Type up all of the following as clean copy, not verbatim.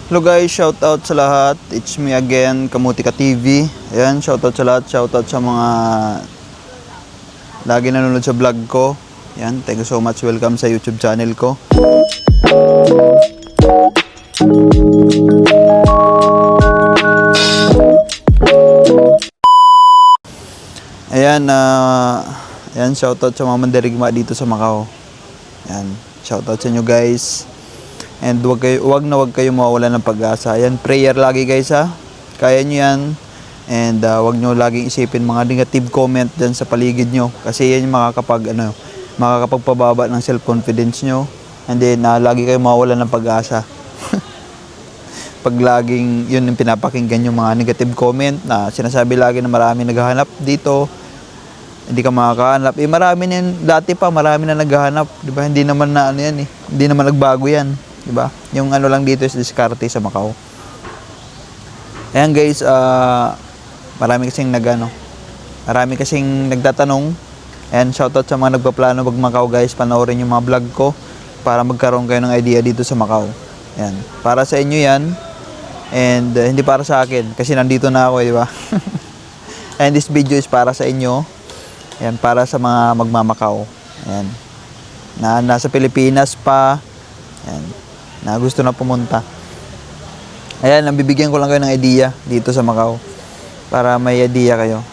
Hello guys, shout out sa lahat. It's me again, Kamutika TV. Ayan, shout out sa lahat, shout out sa mga lagi nanonood sa vlog ko. Ayan, thank you so much. Welcome sa YouTube channel ko. Ayan, ayan, shout out sa mga mandirigma dito sa Macau. Ayan, shout out sa inyo guys. And wag kayo mawawalan ng pag-asa. Ayan, prayer lagi guys ha. Kaya nyo yan. And wag nyo laging isipin mga negative comment dyan sa paligid nyo. Kasi yan yung makakapagpababa ng self-confidence nyo. And then lagi kayo mawawalan ng pag-asa. Pag laging yun yung pinapakinggan yung mga negative comment na sinasabi lagi na marami naghahanap dito, hindi ka makakahanap. Marami na yun, dati pa marami na naghahanap. Diba? Hindi naman na ano yan eh. Hindi naman nagbago yan. Diba? Yung ano lang dito is diskarte sa Macau. Ayan guys, marami kasing nagtatanong. Ayan, shoutout sa mga nagpaplano mag Macau guys. Panoorin yung mga vlog ko para magkaroon kayo ng idea dito sa Macau. Ayan, para sa inyo yan. And hindi para sa akin kasi nandito na ako, diba? And this video is para sa inyo. Ayan, para sa mga magmamakau. Ayan, na nasa Pilipinas pa. Ayan, na gusto na pumunta. Ayan, nabibigyan ko lang kayo ng idea dito sa Macau para may idea kayo.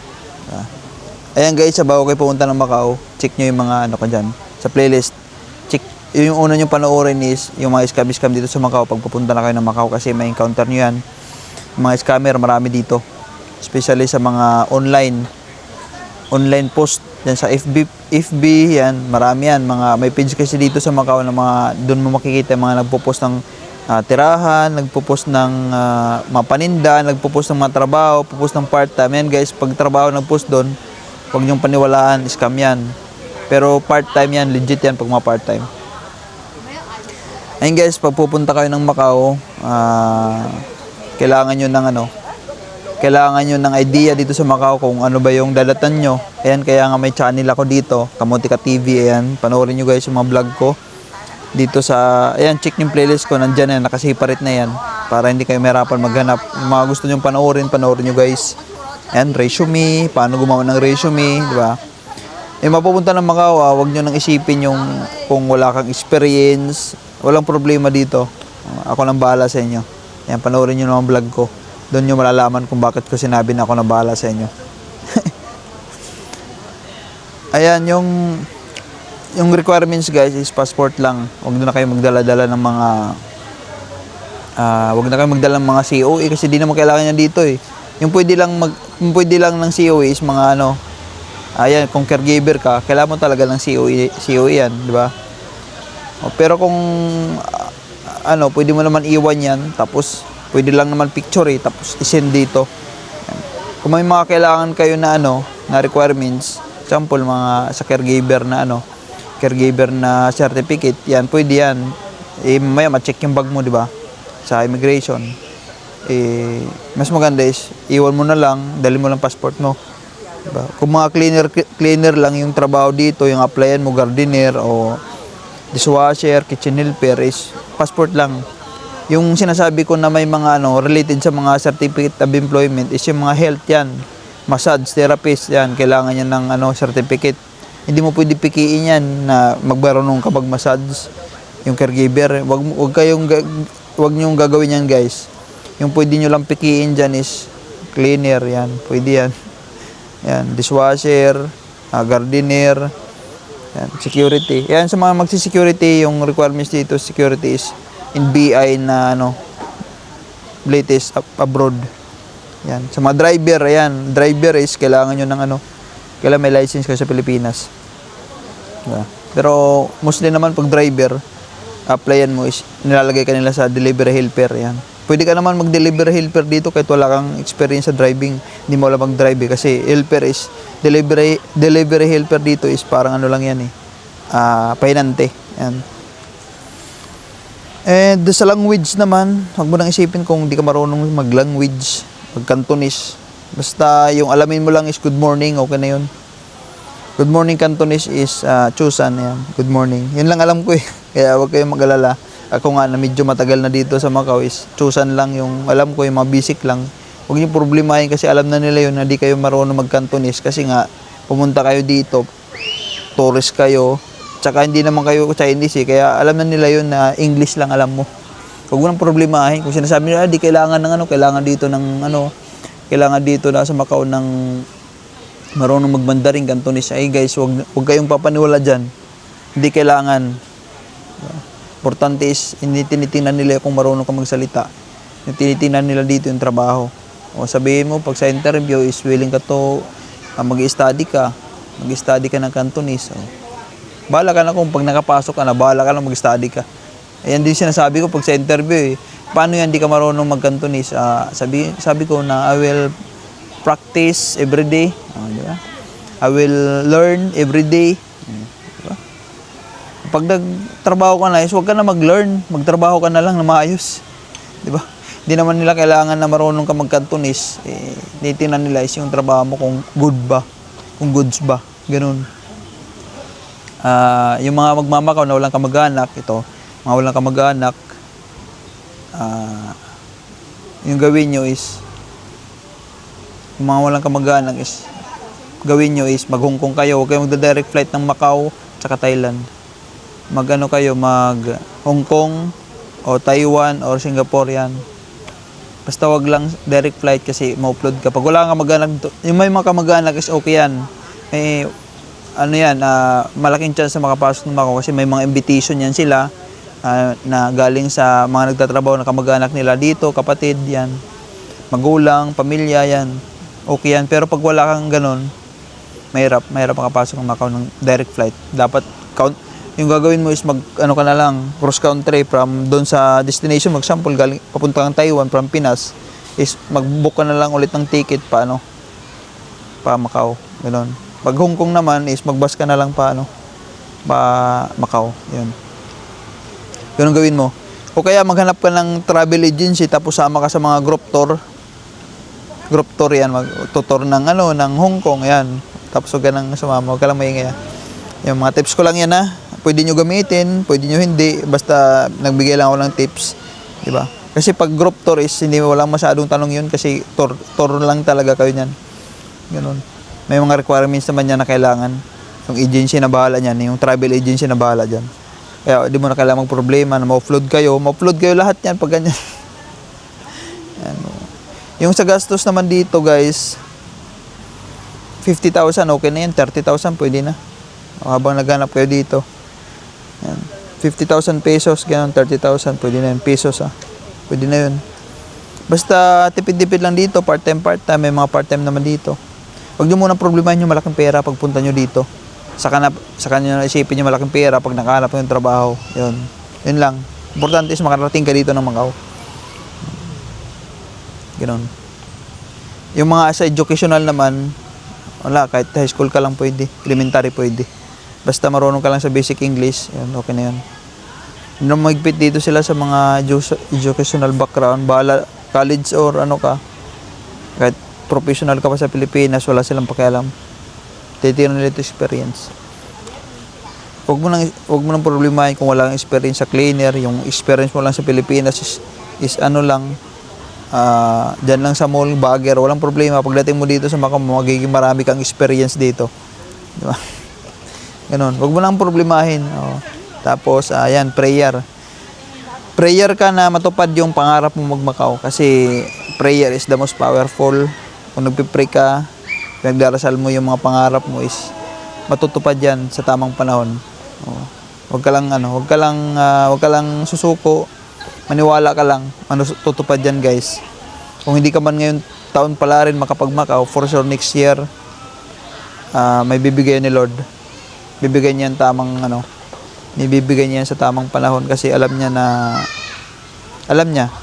Ayan guys, bago kayo pumunta ng Macau, check nyo yung mga ano ka dyan sa playlist. Check, yung una nyo panoorin is yung mga scam dito sa Macau pag pupunta na kayo ng Macau kasi may encounter nyo yan. Yung mga scammer, marami dito. Especially sa mga online post yan sa FB yan, marami yan. May page kasi dito sa Macau na mga doon mo makikita mga nagpo-post ng tirahan, nagpo-post ng mga paninda, nagpo-post ng mga trabaho, po-post ng part-time. Yan guys, pag trabaho nag-post doon, huwag niyong paniwalaan, scam yan. Pero part-time yan, legit yan pag mga part-time. Ayun guys, pag pupunta kayo ng Macau, kailangan nyo ng idea dito sa Macau kung ano ba yung dadatan nyo. Ayan, kaya nga may channel ako dito, Kamutika TV. Ayan, panoorin nyo guys yung mga vlog ko dito sa, ayan, check yung playlist ko, nandyan yan, nakasiparit na yan para hindi kayo mahirapan maghanap. Yung mga gusto nyo panoorin nyo guys. Ayan, resume, paano gumawa ng resume, di ba? Mapupunta ng Macau, wag nyo nang isipin yung kung wala kang experience, walang problema dito. Ako nang bahala sa inyo. Ayan, panoorin nyo naman vlog ko. Doon nyo malalaman kung bakit ko sinabi na ako na bahala sa inyo. Ayan, yung requirements guys is passport lang. Huwag na kayo magdala-dala ng mga COE kasi di naman kailangan yan dito eh. Yung pwede lang ng COE is mga ano. Ayan, kung caregiver ka, kailangan mo talaga ng COE yan, di ba? Pero kung pwede mo naman iwan yan, tapos pwede lang naman picture tapos isend dito. Kung may mga kailangan kayo na na requirements, example mga sa caregiver na certificate, yan pwede yan. Mamaya ma-check yung bag mo, di ba? Sa immigration. Mas maganda is iwan mo na lang, dali mo lang passport mo. Diba? Kung mga cleaner lang yung trabaho dito, yung applyan mo gardener o dishwasher, kitchen helper is passport lang. Yung sinasabi ko na may mga related sa mga certificate of employment is yung mga health yan, massage therapist yan, kailangan yan ng certificate. Hindi mo pwede pikiin yan na magbarunong ka mag-massage yung caregiver. Wag niyong gagawin yan guys. Yung pwede niyo lang pikiin diyan is cleaner yan, pwede yan. Yan, dishwasher, gardener, yan, security. Yan sa mga magsi-security, yung requirements dito security is NBI na latest abroad. Yan. Sa mga driver, ayan, driver is kailangan nyo ng kailangan may license kayo sa Pilipinas. Diba? Pero mostly naman pag driver, applyan mo is nilalagay ka nila sa delivery helper. Yan. Pwede ka naman mag-delivery helper dito kahit wala kang experience sa driving. Hindi mo alam mag-drive kasi helper is delivery helper dito is parang lang yan pahinante. Yan. And sa language naman, huwag mo nang isipin kung hindi ka marunong mag-language, mag-Cantonese. Basta yung alamin mo lang is good morning, okay na yun. Good morning Cantonese is Chusan, yan. Good morning. Yan lang alam ko eh. Kaya huwag kayong mag-alala. ako nga na medyo matagal na dito sa Macau is chusan lang yung alam ko yung mga basic lang. Huwag niyo problemahin kasi alam na nila yun na di kayo marunong mag-Cantonese kasi nga pumunta kayo dito, tourist kayo, tsaka hindi naman kayo Chinese eh, kaya alam na nila yun na English lang alam mo. Huwag mo nang problemahin kung sinasabi nila di kailangan ng kailangan dito ng kailangan dito na sa Macau ng marunong mag-Mandarin, Cantonese. Ay guys, huwag kayong papaniwala diyan. Hindi kailangan. Importante is, hindi tinitingnan nila kung marunong ka magsalita. Yung tinitingnan nila dito yung trabaho. O sabihin mo, pag sa interview is willing ka to, mag-study ka ng Cantonese. O, bahala ka na kung pag nakapasok ka na, bahala ka na mag-study ka. Ayan din sinasabi ko pag sa interview eh. Paano yan, di ka marunong mag-Cantonese? Sabi ko na, I will practice every day. Di ba? I will learn every day. Pag nagtrabaho ka na, huwag ka na mag-learn. Magtrabaho ka na lang na maayos. Di ba? Hindi naman nila kailangan na marunong ka mag-Cantonese. Tinitingnan nila is yung trabaho mo kung good ba. Kung goods ba. Ganun. Yung mga magmamakaw na walang kamag-anak, ito, mga walang kamag-anak, yung gawin nyo is, yung mga walang kamag-anak is, gawin nyo is mag-Hong kayo. Huwag kayo magda-direct flight ng Macau tsaka Thailand. Mag-ano kayo, mag-Hong Kong o Taiwan or Singapore yan. Basta wag lang direct flight kasi ma-upload ka. Pag wala kang kamag-anak, yung may mga kamag-anak is okay yan. Malaking chance na makapasok ng Macau kasi may mga invitation yan sila na galing sa mga nagtatrabaho na kamag-anak nila dito, kapatid yan, magulang, pamilya yan. Okay yan. Pero pag wala kang ganun, mahirap makapasok ng Macau ng direct flight. Dapat yung gagawin mo is ka na lang, cross country from doon sa destination, example, galing papunta kang Taiwan from Pinas, is mag-book ka na lang ulit ng ticket pa Macau, ganoon. Pag Hong Kong naman is mag-bus ka na lang pa Macau, yun. Ganun gawin mo. O kaya maghanap ka ng travel agency tapos sama ka sa mga group tour yan, mag-tutor ng ng Hong Kong yan. Tapos huwag ka nang sumama, huwag ka lang maingay. Yung mga tips ko lang yan pwede nyo gamitin, pwede nyo hindi, basta nagbigay lang ako ng tips, di ba? Kasi pag group tour is hindi walang masyadong tanong yun kasi tour lang talaga kayo niyan. Ganun. May mga requirements naman yan na kailangan. Yung agency na bahala niyan, yung travel agency na bahala diyan. Kaya di mo na kailangan magproblema na ma-upload kayo lahat yan pag ganyan. Yung sa gastos naman dito, guys, 50,000 okay na yan, 30,000 pwede na. Habang naghanap kayo dito. Yan. 50,000 pesos, ganun, 30,000, pwede na yun. Pesos, pwede na yun. Basta tipid-tipid lang dito, part-time, may mga part-time naman dito. Huwag nyo muna problemahin yung malaking pera pagpunta nyo dito. Saka nyo isipin yung malaking pera pag nakahanap yung trabaho. Yun lang. Importante is makarating ka dito ng Macau. Ganun. Yung mga sa educational naman, wala, kahit high school ka lang pwede, elementary pwede. Basta marunong ka lang sa basic English, yun, okay na yun. Nung magpit dito sila sa mga educational background, bahala, college or kahit professional ka pa sa Pilipinas, wala silang pakialam. Titira nila ito experience. Huwag mo nang problemahin kung wala kang experience sa cleaner, yung experience mo lang sa Pilipinas is lang, dyan lang sa mall, bagger, walang problema. Pagdating mo dito sa Macau, magiging marami kang experience dito. Di ba? Ganun. Huwag mo nang problemahin. Tapos, prayer. Prayer ka na matupad yung pangarap mo mag-Macau. Kasi, prayer is the most powerful. Kung nagpipray ka, nagdarasal mo yung mga pangarap mo is matutupad yan sa tamang panahon. Huwag ka lang susuko. Maniwala ka lang. Tutupad yan, guys. Kung hindi ka man ngayon taon pala rin makapag-Macau, for sure next year, may bibigay ni Lord. Bibigyan niya ibibigay niya sa tamang panahon kasi alam niya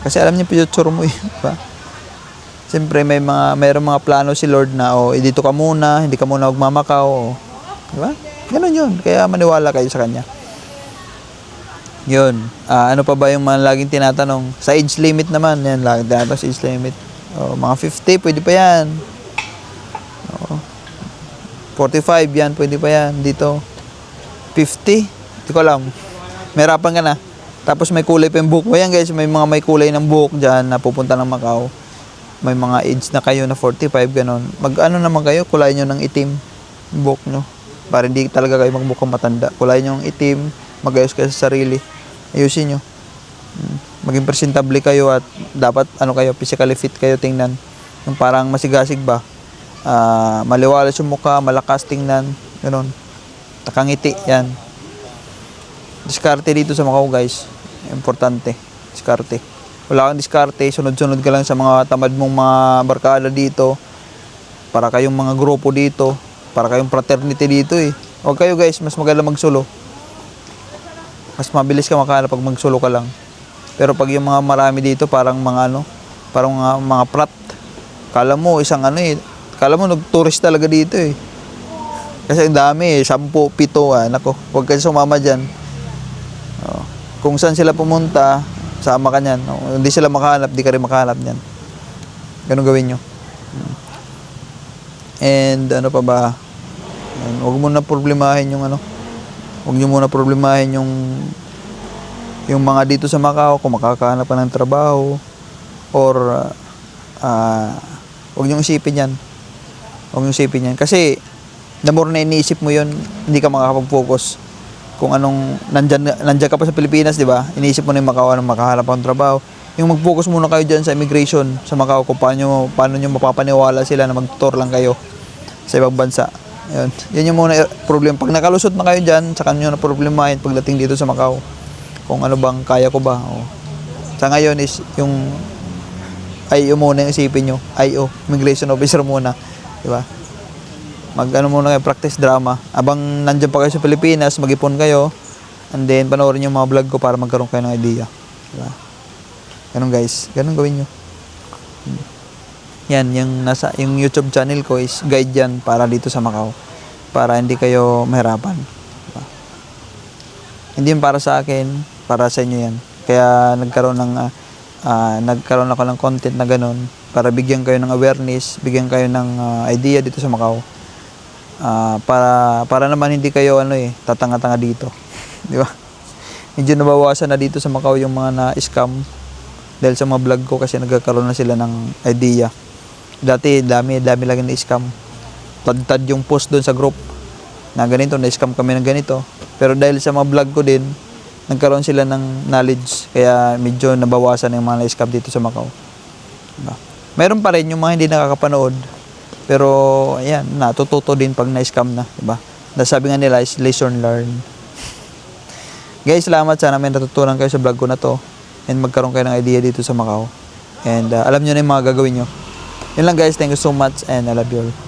kasi alam niya future mo diba? Siyempre mayroong mga plano si Lord na dito ka muna, hindi ka muna magmamakao, diba? Ganun yun, kaya maniwala kayo sa kanya. Yun, ano pa ba yung mga laging tinatanong? Sa age limit naman, yan, laging tinatanong sa age limit. Mga 50, pwede pa yan. 45 yan, pwede pa yan. Dito, 50, hindi ko alam. May harapan ka na. Tapos may kulay pa yung buhok mo. Yan guys, may mga may kulay ng buhok dyan na pupunta ng Macau. May mga age na kayo na 45, ganon. Mag-ano naman kayo, kulay nyo ng itim yung buhok nyo. Para hindi talaga kayo magmukhang matanda. Kulay nyo ng itim, mag-ayos kayo sa sarili. Ayusin nyo. Maging presentable kayo at dapat ano kayo, physically fit kayo tingnan. Yung parang masigasig ba. Maliwalas yung mukha, malakas tingnan. Ganon. Takangiti, yan. Diskarte dito sa Macau guys. Importante. Diskarte. Wala kang diskarte, sunod-sunod ka lang sa mga tamad mong mga barkada dito. Para kayong mga grupo dito. Para kayong fraternity dito eh. Huwag kayo guys, mas maganda magsulo. Mas mabilis ka makahanap pag magsulo ka lang. Pero pag yung mga marami dito, parang mga ano, parang mga prat. Kala mo isang ano eh. Kala mo nag-tourist talaga dito eh. Kasi ang dami eh, 10, 7 nako, huwag kasi sumama dyan. Kung saan sila pumunta, sama ka niyan. Hindi sila makahanap, di ka rin makahanap niyan. Ganun gawin nyo. And ano pa ba? Huwag mo na problemahin yung ano. Huwag nyo muna problemahin yung mga dito sa Macau, kung makakahanap ka ng trabaho. Or huwag nyo isipin yan. Huwag nyo isipin yan. Kasi the more na iniisip mo yun, hindi ka makakapag-focus. Kung anong nandiyan ka pa sa Pilipinas, di ba? Iniisip mo na yung Macau, anong makahanap ng trabaho. Yung mag-focus muna kayo dyan sa immigration sa Macau, kung paano nyo mapapaniwala sila na mag-tour lang kayo sa ibang bansa. Yun yung muna problem. Pag nakalusot na kayo dyan, saka nyo na problemahin pagdating dito sa Macau. Kung ano bang kaya ko ba. Sa ngayon is yung IO muna yung isipin nyo. IO, immigration officer muna. Di ba? Mag-ano muna kayo, practice drama. Abang nandiyan pa kayo sa Pilipinas, mag-ipon kayo. And then, panoorin yung mga vlog ko para magkaroon kayo ng idea. Diba? Ganun guys. Ganun gawin nyo. Yan, yung YouTube channel ko is guide yan para dito sa Macau. Para hindi kayo mahirapan. Diba? Hindi yun para sa akin, para sa inyo yan. Kaya nagkaroon ako ng content na ganun para bigyan kayo ng awareness, bigyan kayo ng idea dito sa Macau. Para naman hindi kayo tatanga-tanga dito. Di ba? Medyo nabawasan na dito sa Macau yung mga na-scam dahil sa mga vlog ko kasi nagkakaroon na sila ng idea. Dati dami lagi na-scam. Tad yung post doon sa group na ganito, na-scam kami ng ganito. Pero dahil sa mga vlog ko din, nagkaroon sila ng knowledge kaya medyo nabawasan yung mga na-scam dito sa Macau. Diba? Meron pa rin yung mga hindi nakakapanood. Pero, ayan, natututo din pag na-scam na, diba? Sabi nga nila is lesson learned. Guys, salamat. Sana may natutunan kayo sa vlog ko na to. And magkaroon kayo ng idea dito sa Macau. And alam nyo na yung mga gagawin nyo. Yun lang guys. Thank you so much and I love you all.